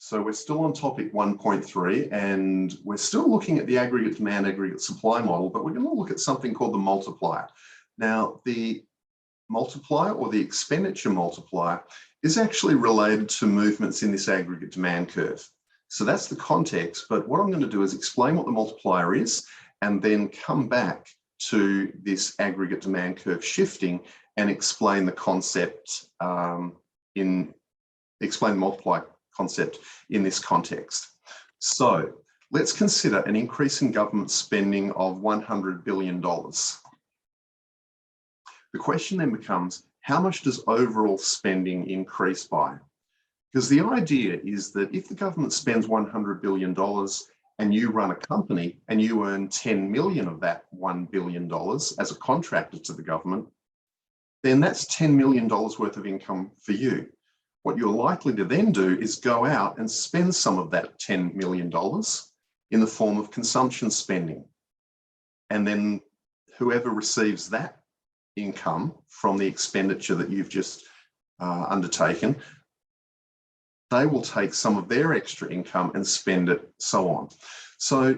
So we're still on topic 1.3 and we're still looking at the aggregate demand, aggregate supply model, but we're going to look at something called the multiplier. Now, the multiplier or the expenditure multiplier is actually related to movements in this aggregate demand curve. So that's the context, but what I'm going to do is explain what the multiplier is and then come back to this aggregate demand curve shifting and explain the concept explain the multiplier concept in this context. So let's consider an increase in government spending of $100 billion. The question then becomes, how much does overall spending increase by? Because the idea is that if the government spends $100 billion and you run a company and you earn 10 million of that $1 billion as a contractor to the government, then that's $10 million worth of income for you. What you're likely to then do is go out and spend some of that $10 million in the form of consumption spending. And then whoever receives that income from the expenditure that you've just undertaken, they will take some of their extra income and spend it, so on. So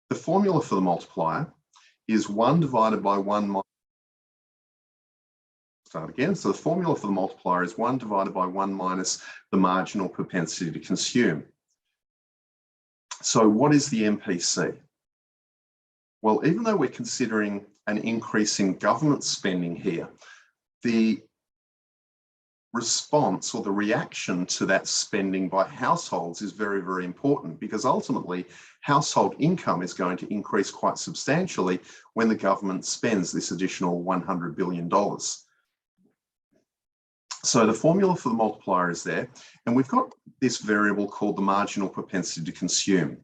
the formula for the multiplier is 1 divided by 1 minus. Start again. So the formula for the multiplier is 1 divided by 1 minus the marginal propensity to consume. So what is the MPC? Well, even though we're considering an increase in government spending here, the response or the reaction to that spending by households is very, very important, because ultimately household income is going to increase quite substantially when the government spends this additional $100 billion. So the formula for the multiplier is there, and we've got this variable called the marginal propensity to consume,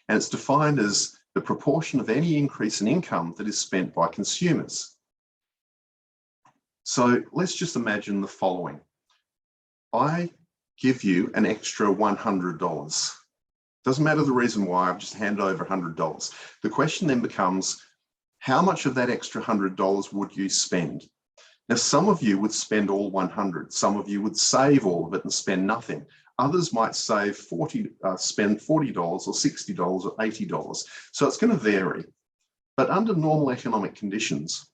and it's defined as the proportion of any increase in income that is spent by consumers. So let's just imagine the following. I give you an extra $100. Doesn't matter the reason why, I've just handed over $100. The question then becomes, how much of that extra $100 would you spend? Now, some of you would spend all 100. Some of you would save all of it and spend nothing. Others might spend $40 or $60 or $80. So it's going to vary. But under normal economic conditions,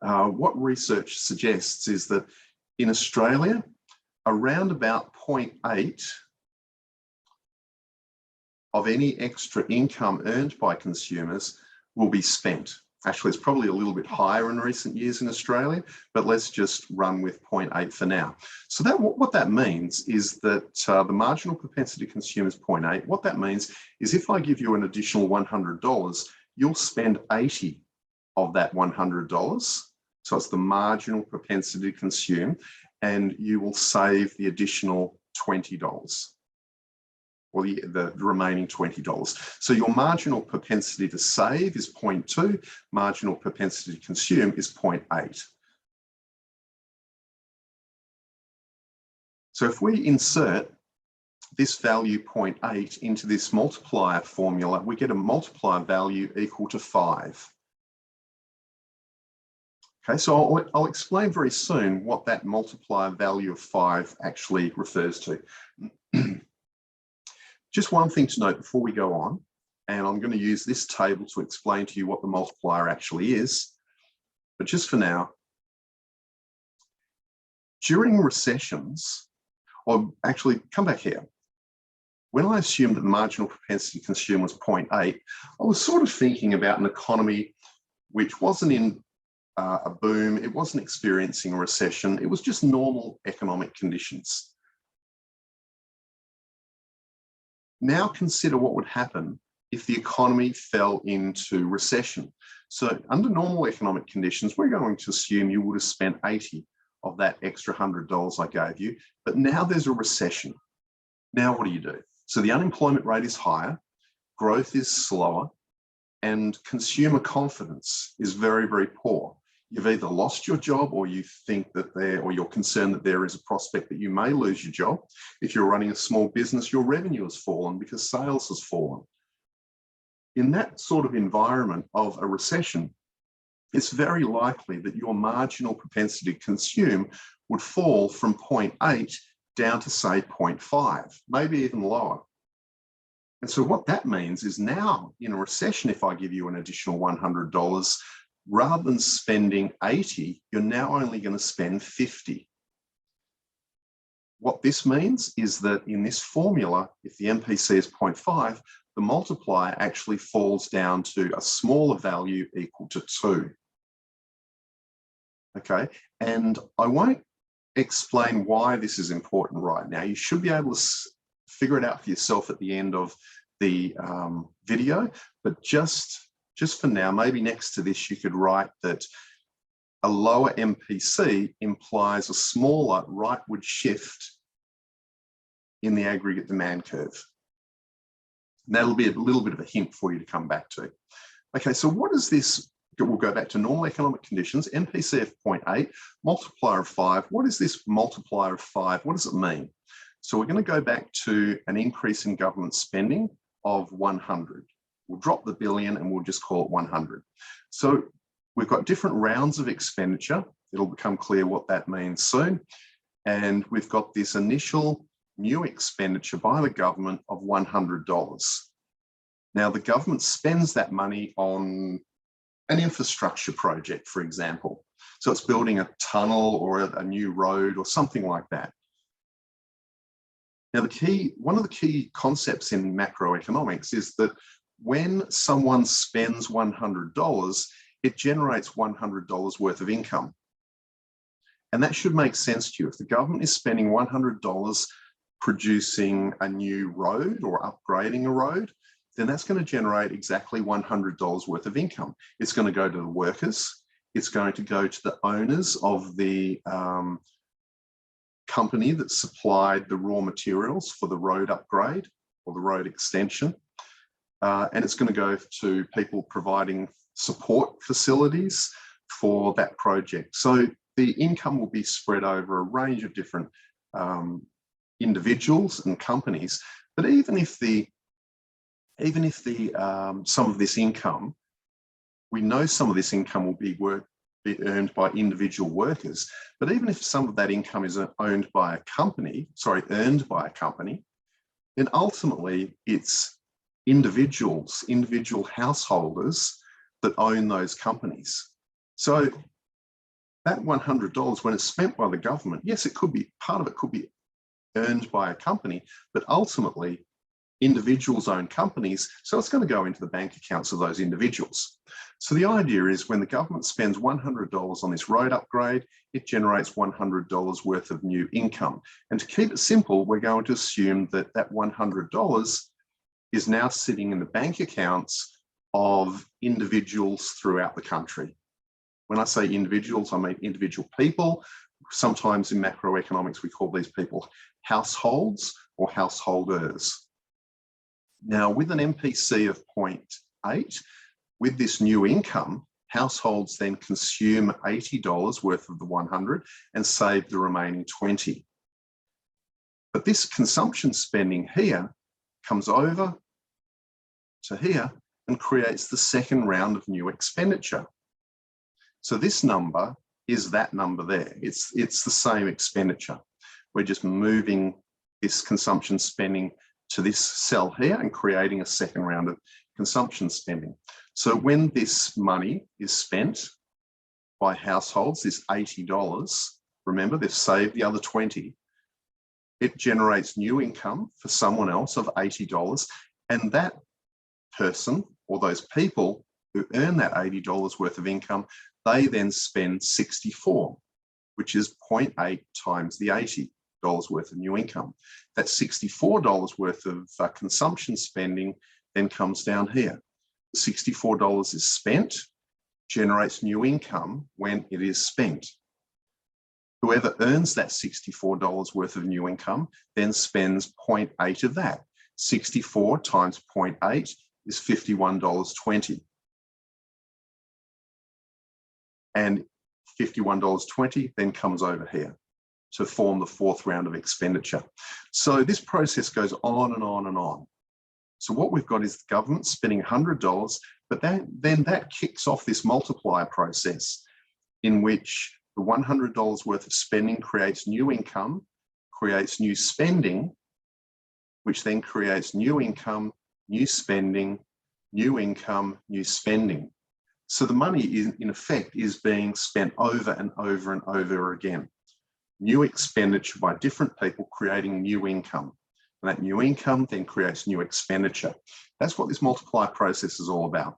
what research suggests is that in Australia, around about 0.8 of any extra income earned by consumers will be spent. Actually, it's probably a little bit higher in recent years in Australia, but let's just run with 0.8 for now. So what that means is that the marginal propensity to consume is 0.8. What that means is if I give you an additional $100, you'll spend 80 of that $100. So it's the marginal propensity to consume, and you will save the additional $20. Or the remaining $20. So your marginal propensity to save is 0.2, marginal propensity to consume is 0.8. So if we insert this value 0.8 into this multiplier formula, we get a multiplier value equal to 5. Okay, so I'll explain very soon what that multiplier value of 5 actually refers to. Just one thing to note before we go on, and I'm going to use this table to explain to you what the multiplier actually is, but just for now, during recessions, or actually come back here, when I assumed that the marginal propensity to consume was 0.8, I was sort of thinking about an economy which wasn't in a boom, it wasn't experiencing a recession, it was just normal economic conditions. Now consider what would happen if the economy fell into recession. So under normal economic conditions, we're going to assume you would have spent 80 of that extra $100 I gave you, but now there's a recession. Now what do? So the unemployment rate is higher, growth is slower, and consumer confidence is very, very poor. You've either lost your job or you think that or you're concerned that there is a prospect that you may lose your job. If you're running a small business, your revenue has fallen because sales has fallen. In that sort of environment of a recession, it's very likely that your marginal propensity to consume would fall from 0.8 down to say 0.5, maybe even lower. And so what that means is now in a recession, if I give you an additional $100, rather than spending 80, you're now only going to spend 50. What this means is that in this formula, if the MPC is 0.5, the multiplier actually falls down to a smaller value equal to 2. Okay, and I won't explain why this is important right now. You should be able to figure it out for yourself at the end of the video, but just for now, maybe next to this, you could write that a lower MPC implies a smaller rightward shift in the aggregate demand curve. And that'll be a little bit of a hint for you to come back to. Okay, so what is this? We'll go back to normal economic conditions, MPC of 0.8, multiplier of 5. What is this multiplier of 5? What does it mean? So we're going to go back to an increase in government spending of 100. We'll drop the billion and we'll just call it 100. So we've got different rounds of expenditure. It'll become clear what that means soon. And we've got this initial new expenditure by the government of $100. Now the government spends that money on an infrastructure project, for example. So it's building a tunnel or a new road or something like that. Now one of the key concepts in macroeconomics is that when someone spends $100, it generates $100 worth of income. And that should make sense to you. If the government is spending $100 producing a new road or upgrading a road, then that's going to generate exactly $100 worth of income. It's going to go to the workers. It's going to go to the owners of the company that supplied the raw materials for the road upgrade or the road extension. And it's going to go to people providing support facilities for that project. So the income will be spread over a range of different individuals and companies. But even if some of this income, we know some of this income will be earned by individual workers, but even if some of that income is earned by a company, then ultimately it's individual householders that own those companies. So that $100, when it's spent by the government, yes, it could be, part of it could be earned by a company, but ultimately individuals own companies, so it's going to go into the bank accounts of those individuals. So the idea is when the government spends $100 on this road upgrade, it generates $100 worth of new income. And to keep it simple, we're going to assume that that $100 is now sitting in the bank accounts of individuals throughout the country. When I say individuals, I mean individual people. Sometimes in macroeconomics, we call these people households or householders. Now, with an MPC of 0.8, with this new income, households then consume $80 worth of the 100 and save the remaining 20. But this consumption spending here comes over to here and creates the second round of new expenditure. So this number is that number there. It's the same expenditure. We're just moving this consumption spending to this cell here and creating a second round of consumption spending. So when this money is spent by households, this $80, remember they've saved the other 20, it generates new income for someone else of $80, and that person or those people who earn that $80 worth of income, they then spend 64, which is 0.8 times the $80 worth of new income. That $64 worth of consumption spending then comes down here. $64 is spent, generates new income when it is spent. Whoever earns that $64 worth of new income then spends 0.8 of that. 64 times 0.8 is $51.20. And $51.20 then comes over here to form the fourth round of expenditure. So this process goes on and on and on. So what we've got is the government spending $100, but then that kicks off this multiplier process in which the $100 worth of spending creates new income, creates new spending, which then creates new income, new spending, new income, new spending. So the money in effect is being spent over and over and over again. New expenditure by different people creating new income. And that new income then creates new expenditure. That's what this multiplier process is all about.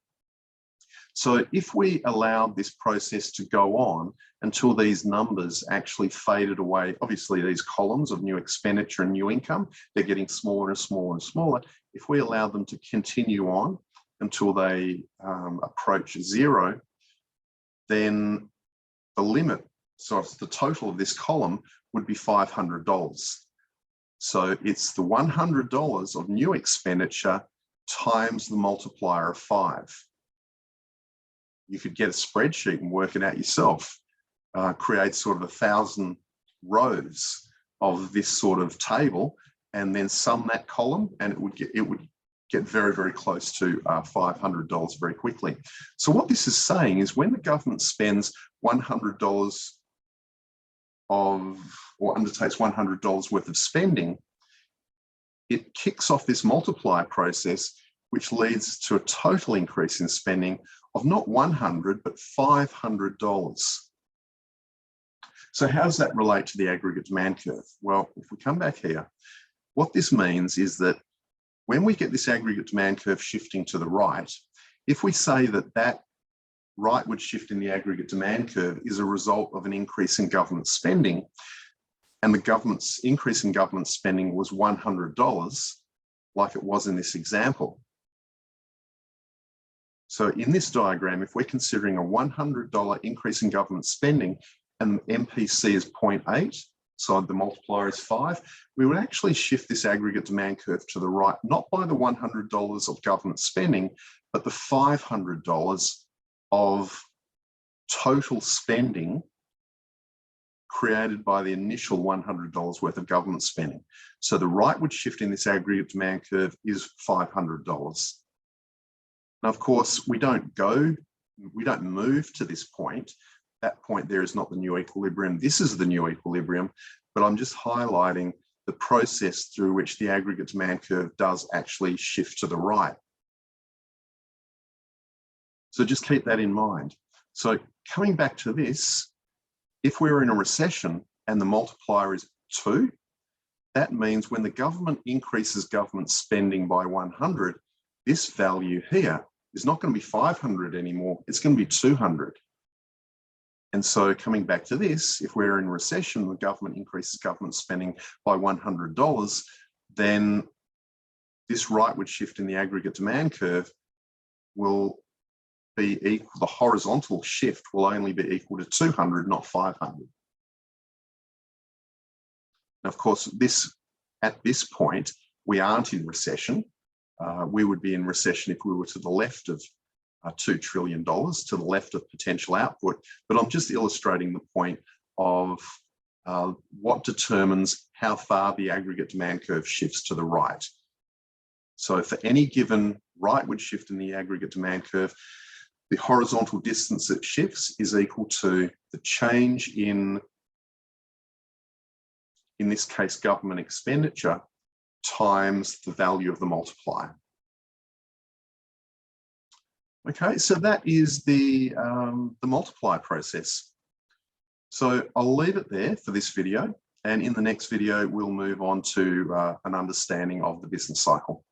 So if we allowed this process to go on until these numbers actually faded away, obviously these columns of new expenditure and new income, they're getting smaller and smaller and smaller. If we allow them to continue on until they approach zero, then the limit, so it's the total of this column, would be $500. So it's the $100 of new expenditure times the multiplier of 5. You could get a spreadsheet and work it out yourself. Create sort of 1,000 rows of this sort of table, and then sum that column, and it would get very, very close to $500 very quickly. So what this is saying is when the government spends $100 or undertakes $100 worth of spending, it kicks off this multiplier process, which leads to a total increase in spending of not $100, but $500. So how does that relate to the aggregate demand curve? Well, if we come back here, what this means is that when we get this aggregate demand curve shifting to the right, if we say that that rightward shift in the aggregate demand curve is a result of an increase in government spending, and the government's increase in government spending was $100, like it was in this example. So in this diagram, if we're considering a $100 increase in government spending and MPC is 0.8, so the multiplier is 5, we would actually shift this aggregate demand curve to the right, not by the $100 of government spending, but the $500 of total spending created by the initial $100 worth of government spending. So the rightward shift in this aggregate demand curve is $500. Now, of course, we don't move to this point. That point there is not the new equilibrium. This is the new equilibrium, but I'm just highlighting the process through which the aggregate demand curve does actually shift to the right. So just keep that in mind. So coming back to this, if we're in a recession and the multiplier is 2, that means when the government increases government spending by 100, this value here is not going to be 500 anymore, it's going to be 200. And so coming back to this, if we're in recession, the government increases government spending by $100, then this rightward shift in the aggregate demand curve will be equal, the horizontal shift will only be equal to 200, not 500. Now, of course, at this point, we aren't in recession. We would be in recession if we were to the left of $2 trillion, to the left of potential output. But I'm just illustrating the point of what determines how far the aggregate demand curve shifts to the right. So for any given rightward shift in the aggregate demand curve, the horizontal distance it shifts is equal to the change in this case, government expenditure times the value of the multiplier. Okay, so that is the multiplier process. So I'll leave it there for this video, and in the next video, we'll move on to an understanding of the business cycle.